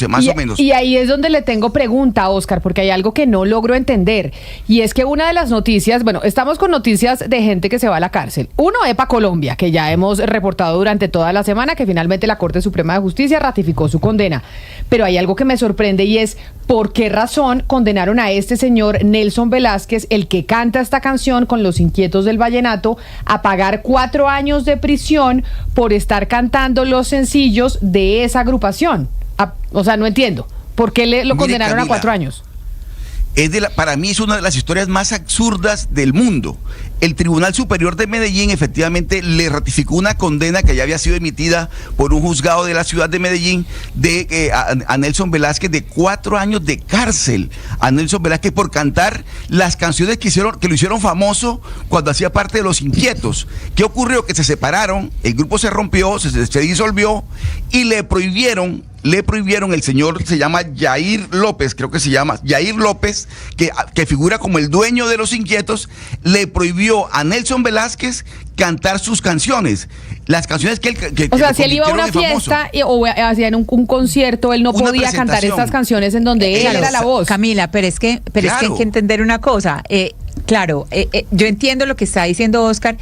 más o menos. Y ahí es donde le tengo pregunta, Oscar, porque hay algo que no logro entender. Y es que una de las noticias, bueno, estamos con noticias de gente que se va a la cárcel. Uno, EPA Colombia, que ya hemos reportado durante toda la semana, que finalmente la Corte Suprema de Justicia ratificó su condena. Pero hay algo que me sorprende y es por qué razón condenaron a este señor Nelson Velázquez, el que canta esta canción con Los Inquietos del Vallenato, a pagar 4 años de prisión por estar cantando los sencillos de esa agrupación. O sea, no entiendo. ¿Por qué lo condenaron, Camila, a 4 años? Para mí es una de las historias más absurdas del mundo. El Tribunal Superior de Medellín efectivamente le ratificó una condena que ya había sido emitida por un juzgado de la ciudad de Medellín a Nelson Velázquez de 4 años de cárcel. A Nelson Velázquez por cantar las canciones que lo hicieron famoso cuando hacía parte de Los Inquietos. ¿Qué ocurrió? Que se separaron, el grupo se rompió, se disolvió y le prohibieron, el señor se llama Yair López, creo que se llama Yair López, que figura como el dueño de Los Inquietos, le prohibió a Nelson Velázquez cantar sus canciones, las canciones que él o sea, si él iba a una fiesta o hacían un concierto, él no podía cantar estas canciones en donde él era la voz. Camila, pero es que hay que entender una cosa. Claro, yo entiendo lo que está diciendo Oscar,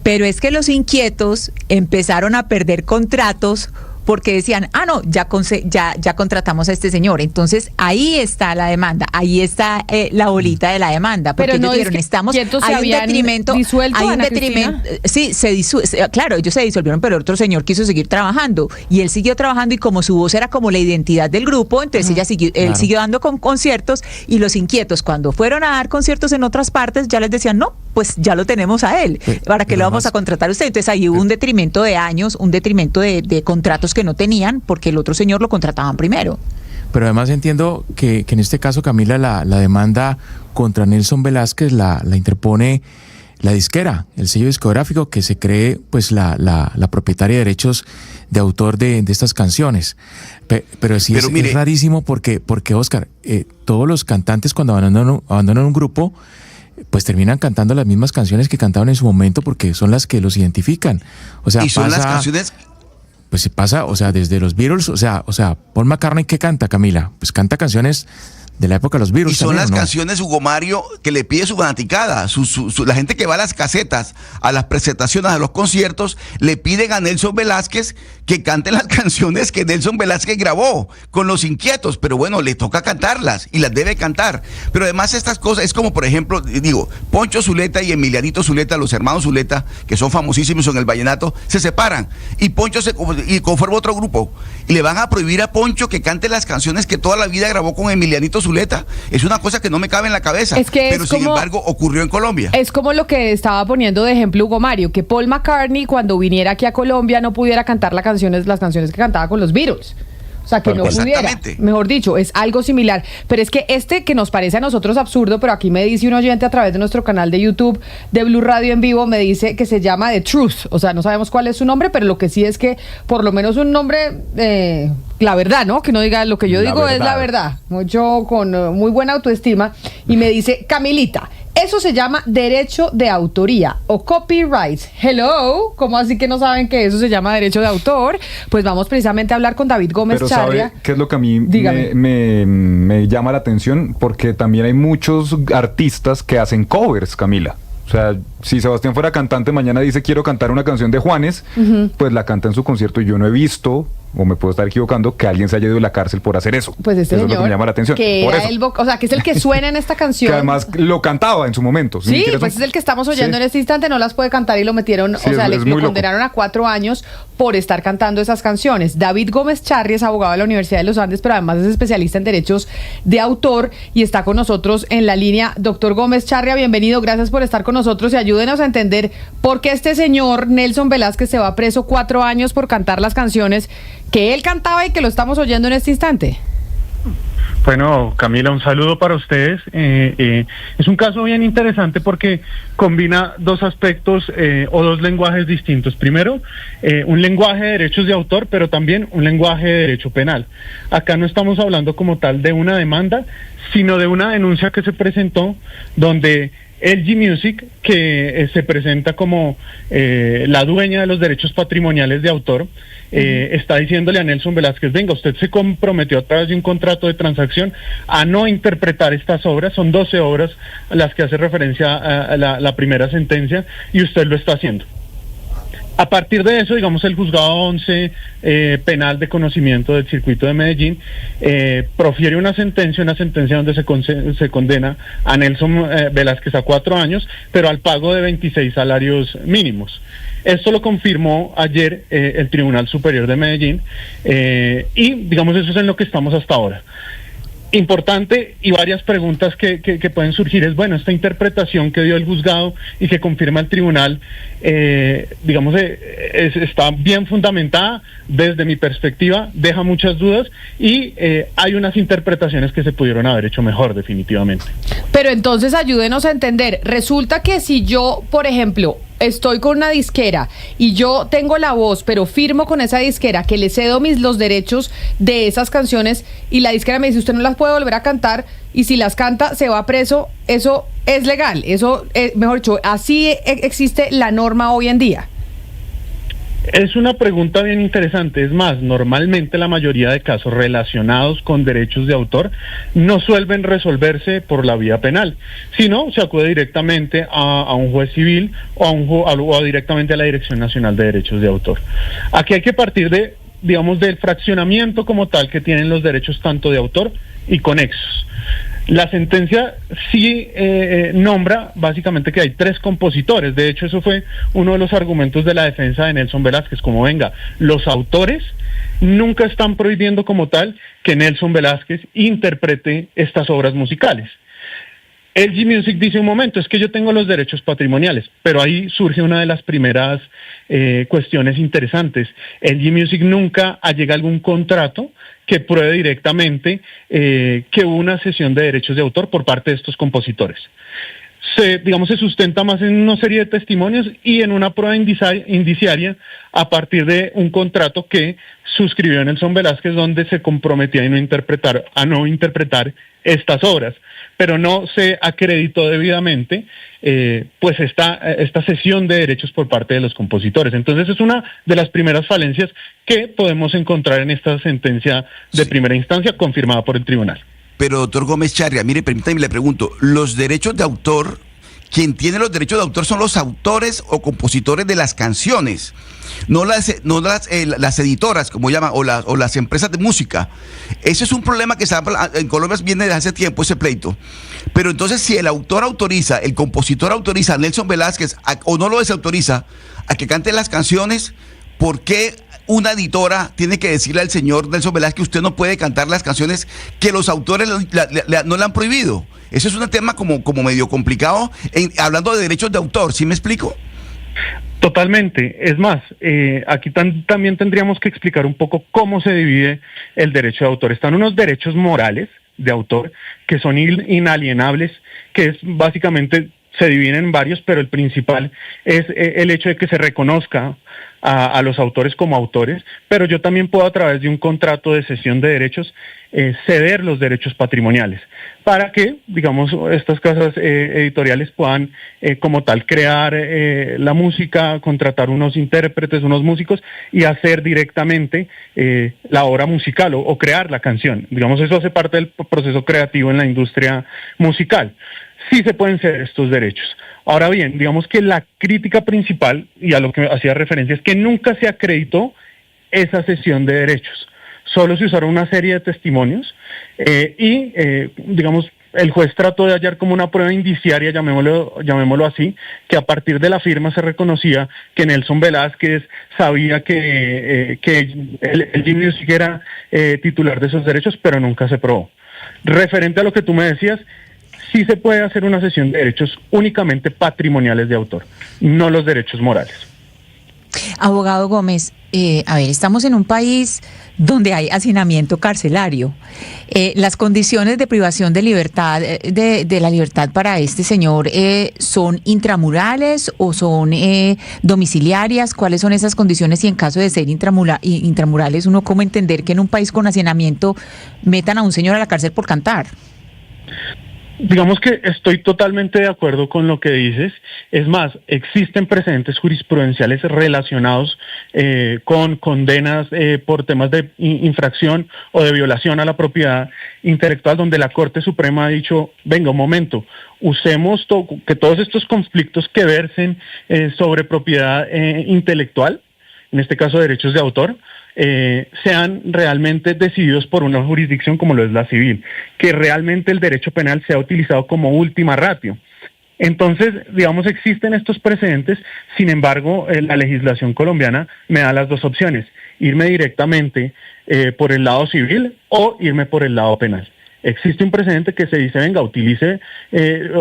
pero es que Los Inquietos empezaron a perder contratos porque decían, no, ya contratamos a este señor. Entonces, ahí está la demanda, ahí está la bolita de la demanda. Porque pero no ellos dijeron, hay un detrimento. Hay un detrimento. Sí, claro, ellos se disolvieron, pero el otro señor quiso seguir trabajando. Y él siguió trabajando y como su voz era como la identidad del grupo, entonces él siguió dando conciertos y Los Inquietos, cuando fueron a dar conciertos en otras partes, ya les decían, no, pues ya lo tenemos a él. ¿Para qué lo vamos a contratar a usted? Entonces ahí hubo un detrimento de años, un detrimento de contratos que no tenían porque el otro señor lo contrataban primero. Pero además entiendo que en este caso, Camila, la demanda contra Nelson Velázquez la interpone la disquera, el sello discográfico que se cree pues la propietaria de derechos de autor de estas canciones. Pero sí es rarísimo porque Oscar, todos los cantantes cuando abandonan un grupo pues terminan cantando las mismas canciones que cantaban en su momento porque son las que los identifican. O sea, y son las canciones. Pues se pasa, o sea, desde los Beatles, o sea, Paul McCartney, ¿qué canta, Camila? Pues canta canciones de la época de los Beatles. Y son también, las canciones, Hugo Mario, que le pide su fanaticada. La gente que va a las casetas, a las presentaciones, a los conciertos, le piden a Nelson Velázquez que cante las canciones que Nelson Velázquez grabó con Los Inquietos. Pero bueno, le toca cantarlas y las debe cantar. Pero además estas cosas, es como por ejemplo, Poncho Zuleta y Emilianito Zuleta, los hermanos Zuleta, que son famosísimos en el vallenato, se separan. Y Poncho y conforma otro grupo. Y le van a prohibir a Poncho que cante las canciones que toda la vida grabó con Emilianito Zuleta. Es una cosa que no me cabe en la cabeza, pero sin embargo ocurrió en Colombia. Es como lo que estaba poniendo de ejemplo Hugo Mario, que Paul McCartney cuando viniera aquí a Colombia no pudiera cantar las canciones que cantaba con los Beatles. O sea, que no pudiera, mejor dicho, es algo similar. Pero es que que nos parece a nosotros absurdo, pero aquí me dice un oyente a través de nuestro canal de YouTube de Blue Radio en vivo, me dice que se llama The Truth. O sea, no sabemos cuál es su nombre, pero lo que sí es que por lo menos un nombre, la verdad, ¿no? Que no diga lo que yo digo es la verdad. Mucho con muy buena autoestima. Y me dice, Camilita, eso se llama derecho de autoría o copyright. Hello, ¿cómo así que no saben que eso se llama derecho de autor? Pues vamos precisamente a hablar con David Gómez Charria. ¿Sabe qué es lo que a mí me llama la atención? Porque también hay muchos artistas que hacen covers, Camila. O sea, si Sebastián fuera cantante, mañana dice quiero cantar una canción de Juanes, pues la canta en su concierto y yo no he visto, o me puedo estar equivocando, que alguien se haya ido de la cárcel por hacer eso. Pues eso señor, es lo que me llama la atención. Que por era eso. o sea, que es el que suena en esta canción. Que además lo cantaba en su momento. Sí, pues es el que estamos oyendo en este instante, no las puede cantar y lo metieron, sí, o sea, lo condenaron loco. a 4 años por estar cantando esas canciones. David Gómez Charria es abogado de la Universidad de los Andes, pero además es especialista en derechos de autor y está con nosotros en la línea. Doctor Gómez Charria, bienvenido, gracias por estar con nosotros y ayúdenos a entender por qué este señor Nelson Velázquez se va preso 4 años por cantar las canciones que él cantaba y que lo estamos oyendo en este instante. Bueno, Camila, un saludo para ustedes. Es un caso bien interesante porque combina dos aspectos o dos lenguajes distintos. Primero, un lenguaje de derechos de autor, pero también un lenguaje de derecho penal. Acá no estamos hablando como tal de una demanda, sino de una denuncia que se presentó donde LG Music, que se presenta como la dueña de los derechos patrimoniales de autor, está diciéndole a Nelson Velázquez, venga, usted se comprometió a través de un contrato de transacción a no interpretar estas obras, son 12 obras a las que hace referencia a la primera sentencia, y usted lo está haciendo. A partir de eso, digamos, el juzgado 11 penal de conocimiento del circuito de Medellín profiere una sentencia donde se condena a Nelson Velázquez a 4 años, pero al pago de 26 salarios mínimos. Esto lo confirmó ayer el Tribunal Superior de Medellín y, digamos, eso es en lo que estamos hasta ahora. Importante, y varias preguntas que pueden surgir es, bueno, esta interpretación que dio el juzgado y que confirma el tribunal, digamos, está bien fundamentada desde mi perspectiva, deja muchas dudas y hay unas interpretaciones que se pudieron haber hecho mejor definitivamente. Pero entonces ayúdenos a entender, resulta que si yo, por ejemplo, estoy con una disquera y yo tengo la voz, pero firmo con esa disquera que le cedo los derechos de esas canciones y la disquera me dice, usted no las puede volver a cantar y si las canta se va preso, ¿eso es legal? Eso, mejor dicho, ¿así existe la norma hoy en día? Es una pregunta bien interesante. Es más, normalmente la mayoría de casos relacionados con derechos de autor no suelen resolverse por la vía penal, sino se acude directamente a un juez civil o directamente a la Dirección Nacional de Derechos de Autor. Aquí hay que partir del fraccionamiento como tal que tienen los derechos tanto de autor y conexos. La sentencia sí nombra básicamente que hay 3 compositores. De hecho, eso fue uno de los argumentos de la defensa de Nelson Velázquez, como venga, los autores nunca están prohibiendo como tal que Nelson Velázquez interprete estas obras musicales. LG Music dice un momento, es que yo tengo los derechos patrimoniales, pero ahí surge una de las primeras cuestiones interesantes. LG Music nunca allega algún contrato que pruebe directamente que hubo una cesión de derechos de autor por parte de estos compositores. Se sustenta más en una serie de testimonios y en una prueba indiciaria a partir de un contrato que suscribió Nelson Velázquez donde se comprometía a no interpretar estas obras, pero no se acreditó debidamente pues esta cesión de derechos por parte de los compositores. Entonces es una de las primeras falencias que podemos encontrar en esta sentencia de primera instancia confirmada por el tribunal. Pero, doctor Gómez Charria, mire, permítame, le pregunto, los derechos de autor, quien tiene los derechos de autor son los autores o compositores de las canciones, no las editoras, como llaman, o las empresas de música. Ese es un problema que en Colombia viene desde hace tiempo, ese pleito. Pero entonces, si el autor autoriza, el compositor autoriza a Nelson Velázquez o no lo desautoriza a que cante las canciones, ¿por qué una editora tiene que decirle al señor Nelson Velázquez que usted no puede cantar las canciones que los autores no le han prohibido? Eso es un tema como medio complicado, hablando de derechos de autor, ¿sí me explico? Totalmente. Es más, aquí también tendríamos que explicar un poco cómo se divide el derecho de autor. Están unos derechos morales de autor que son inalienables, que es básicamente, se dividen en varios, pero el principal es el hecho de que se reconozca a los autores como autores, pero yo también puedo, a través de un contrato de cesión de derechos, ceder los derechos patrimoniales para que, digamos, estas casas editoriales puedan como tal crear la música, contratar unos intérpretes, unos músicos y hacer directamente la obra musical o crear la canción. Digamos, eso hace parte del proceso creativo en la industria musical. Sí se pueden ceder estos derechos. Ahora bien, digamos que la crítica principal, y a lo que hacía referencia, es que nunca se acreditó esa cesión de derechos. Solo se usaron una serie de testimonios digamos, el juez trató de hallar como una prueba indiciaria, llamémoslo así, que a partir de la firma se reconocía que Nelson Velázquez sabía que LG Music era titular de esos derechos, pero nunca se probó. Referente a lo que tú me decías, sí se puede hacer una cesión de derechos únicamente patrimoniales de autor, no los derechos morales. Abogado Gómez, estamos en un país donde hay hacinamiento carcelario. Las condiciones de privación de libertad, de la libertad para este señor, ¿son intramurales o son domiciliarias? ¿Cuáles son esas condiciones? Y en caso de ser intramurales, ¿uno cómo entender que en un país con hacinamiento metan a un señor a la cárcel por cantar? Digamos que estoy totalmente de acuerdo con lo que dices. Es más, existen precedentes jurisprudenciales relacionados con condenas por temas de infracción o de violación a la propiedad intelectual, donde la Corte Suprema ha dicho, venga, un momento, usemos que todos estos conflictos que versen sobre propiedad intelectual, en este caso derechos de autor, sean realmente decididos por una jurisdicción como lo es la civil, que realmente el derecho penal sea utilizado como última ratio. Entonces, digamos, existen estos precedentes, sin embargo, la legislación colombiana me da las dos opciones, irme directamente por el lado civil o irme por el lado penal. Existe un precedente que se dice, venga, utilice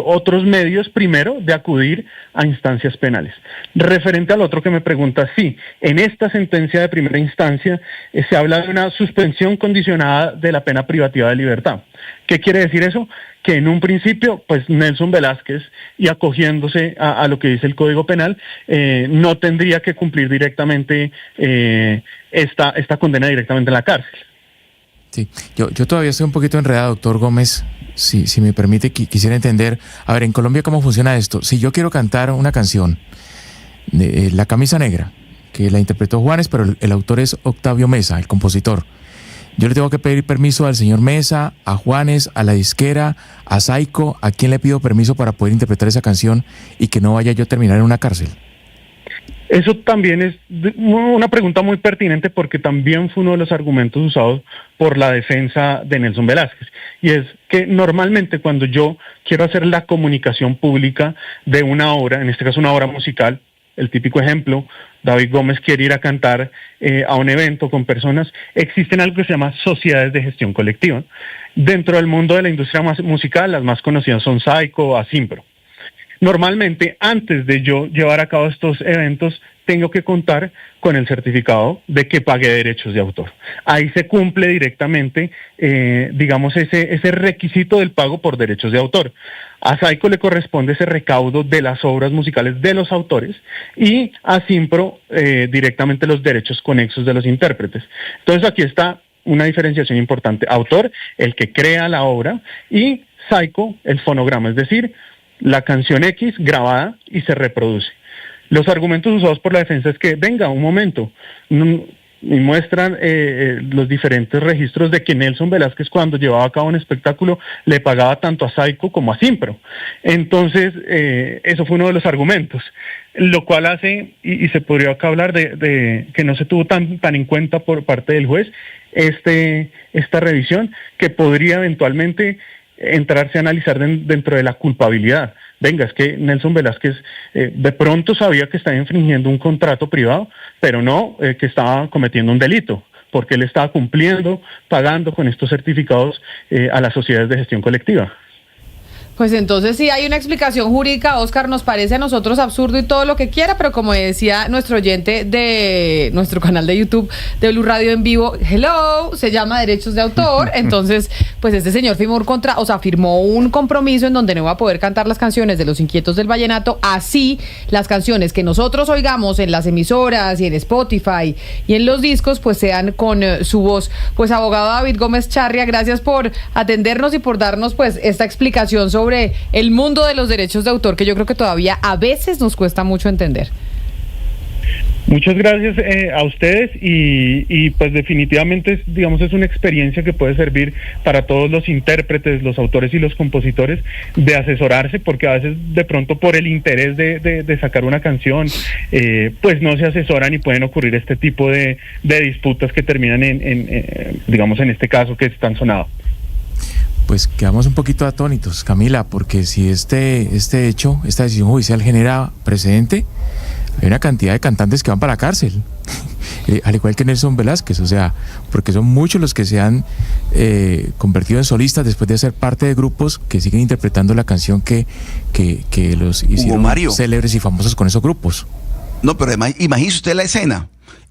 otros medios primero de acudir a instancias penales. Referente al otro que me pregunta, sí, en esta sentencia de primera instancia se habla de una suspensión condicionada de la pena privativa de libertad. ¿Qué quiere decir eso? Que en un principio, pues Nelson Velázquez, y acogiéndose a lo que dice el Código Penal, no tendría que cumplir directamente esta condena directamente en la cárcel. Sí, yo todavía estoy un poquito enredado, doctor Gómez, si me permite, quisiera entender, a ver, en Colombia, ¿cómo funciona esto? Si yo quiero cantar una canción, de La Camisa Negra, que la interpretó Juanes, pero el autor es Octavio Mesa, el compositor, yo le tengo que pedir permiso al señor Mesa, a Juanes, a la disquera, a Saico, ¿a quién le pido permiso para poder interpretar esa canción y que no vaya yo a terminar en una cárcel? Eso también es una pregunta muy pertinente porque también fue uno de los argumentos usados por la defensa de Nelson Velázquez. Y es que normalmente cuando yo quiero hacer la comunicación pública de una obra, en este caso una obra musical, el típico ejemplo, David Gómez quiere ir a cantar a un evento con personas, existen algo que se llama sociedades de gestión colectiva. Dentro del mundo de la industria musical, las más conocidas son Saico, Asimpro. Normalmente, antes de yo llevar a cabo estos eventos, tengo que contar con el certificado de que pagué derechos de autor. Ahí se cumple directamente, digamos, ese requisito del pago por derechos de autor. A Saico le corresponde ese recaudo de las obras musicales de los autores y a Simpro directamente los derechos conexos de los intérpretes. Entonces aquí está una diferenciación importante. Autor, el que crea la obra, y Saico, el fonograma, es decir, la canción X grabada y se reproduce. Los argumentos usados por la defensa es que, venga, un momento, y muestran los diferentes registros de que Nelson Velázquez, cuando llevaba a cabo un espectáculo, le pagaba tanto a Saico como a Simpro. Entonces, eso fue uno de los argumentos, lo cual hace, y se podría acá hablar de que no se tuvo tan en cuenta por parte del juez esta revisión, que podría eventualmente entrarse a analizar dentro de la culpabilidad. Venga, es que Nelson Velázquez de pronto sabía que estaba infringiendo un contrato privado, pero no que estaba cometiendo un delito, porque él estaba cumpliendo, pagando con estos certificados a las sociedades de gestión colectiva. Pues entonces sí hay una explicación jurídica, Oscar, nos parece a nosotros absurdo y todo lo que quiera, pero como decía nuestro oyente de nuestro canal de YouTube de Blue Radio en vivo, hello, se llama derechos de autor, entonces pues este señor firmó un compromiso en donde no va a poder cantar las canciones de Los Inquietos del Vallenato, así las canciones que nosotros oigamos en las emisoras y en Spotify y en los discos pues sean con su voz. Pues abogado David Gómez Charria, gracias por atendernos y por darnos pues esta explicación sobre el mundo de los derechos de autor, que yo creo que todavía a veces nos cuesta mucho entender. Muchas gracias a ustedes y pues definitivamente digamos es una experiencia que puede servir para todos los intérpretes, los autores y los compositores de asesorarse, porque a veces de pronto por el interés de sacar una canción pues no se asesoran y pueden ocurrir este tipo de disputas que terminan digamos en este caso que es tan sonado. Pues quedamos un poquito atónitos, Camila, porque si este hecho, esta decisión judicial genera precedente, hay una cantidad de cantantes que van para la cárcel, al igual que Nelson Velázquez, o sea, porque son muchos los que se han convertido en solistas después de ser parte de grupos que siguen interpretando la canción que los hicieron célebres y famosos con esos grupos. No, pero además, imagínese usted la escena.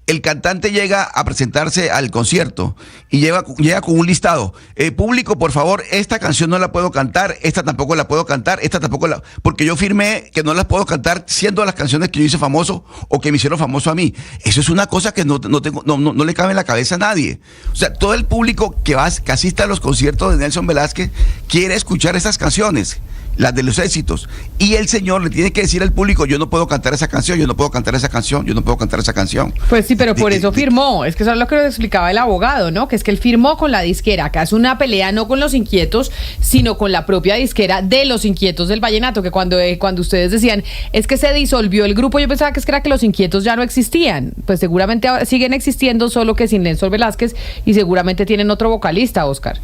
El cantante llega a presentarse al concierto y llega con un listado. Público, por favor, esta canción no la puedo cantar, esta tampoco la puedo cantar, esta tampoco la... Porque yo firmé que no las puedo cantar siendo las canciones que yo hice famoso o que me hicieron famoso a mí. Eso es una cosa que no le cabe en la cabeza a nadie. O sea, todo el público que asista a los conciertos de Nelson Velázquez quiere escuchar esas canciones, las de los éxitos, y el señor le tiene que decir al público: yo no puedo cantar esa canción, yo no puedo cantar esa canción, yo no puedo cantar esa canción. Pues sí, pero por eso firmó. Es que eso es lo que explicaba el abogado, ¿no? Que es que él firmó con la disquera, que es una pelea no con Los Inquietos, sino con la propia disquera de Los Inquietos del Vallenato, que cuando ustedes decían, es que se disolvió el grupo, yo pensaba que era que Los Inquietos ya no existían. Pues seguramente ahora siguen existiendo, solo que sin Nelson Velázquez, y seguramente tienen otro vocalista, Oscar,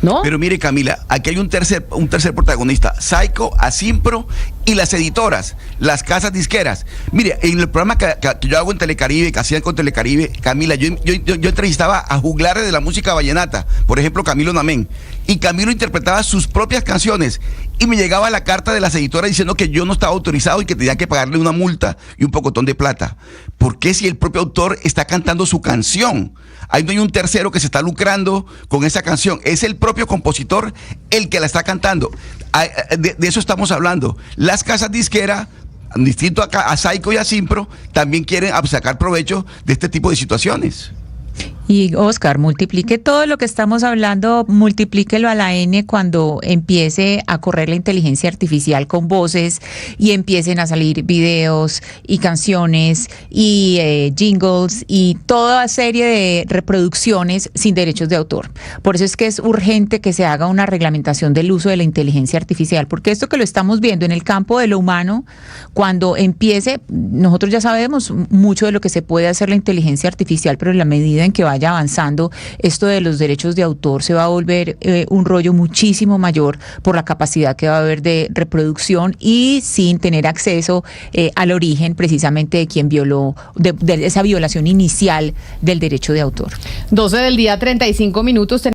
¿no? Pero mire, Camila, aquí hay un tercer protagonista: Saico, Asimpro y las editoras, las casas disqueras. Mire, en el programa que yo hago en Telecaribe, que hacían con Telecaribe, Camila, yo entrevistaba a juglares de la música vallenata, por ejemplo, Camilo Namén, y Camilo interpretaba sus propias canciones, y me llegaba la carta de las editoras diciendo que yo no estaba autorizado y que tenía que pagarle una multa y un pocotón de plata. ¿Por qué, si el propio autor está cantando su canción? Ahí no hay un tercero que se está lucrando con esa canción. Es el propio compositor el que la está cantando. De eso estamos hablando. Las casas disqueras, distinto a Saico y a Simpro, también quieren sacar provecho de este tipo de situaciones. Y Oscar, multiplique todo lo que estamos hablando, multiplíquelo a la N cuando empiece a correr la inteligencia artificial con voces y empiecen a salir videos y canciones y jingles y toda serie de reproducciones sin derechos de autor. Por eso es que es urgente que se haga una reglamentación del uso de la inteligencia artificial, porque esto que lo estamos viendo en el campo de lo humano, cuando empiece, nosotros ya sabemos mucho de lo que se puede hacer la inteligencia artificial, pero en la medida en que vaya avanzando, esto de los derechos de autor se va a volver un rollo muchísimo mayor por la capacidad que va a haber de reproducción y sin tener acceso al origen precisamente de quien violó, de esa violación inicial del derecho de autor. 12 del día, 35 minutos.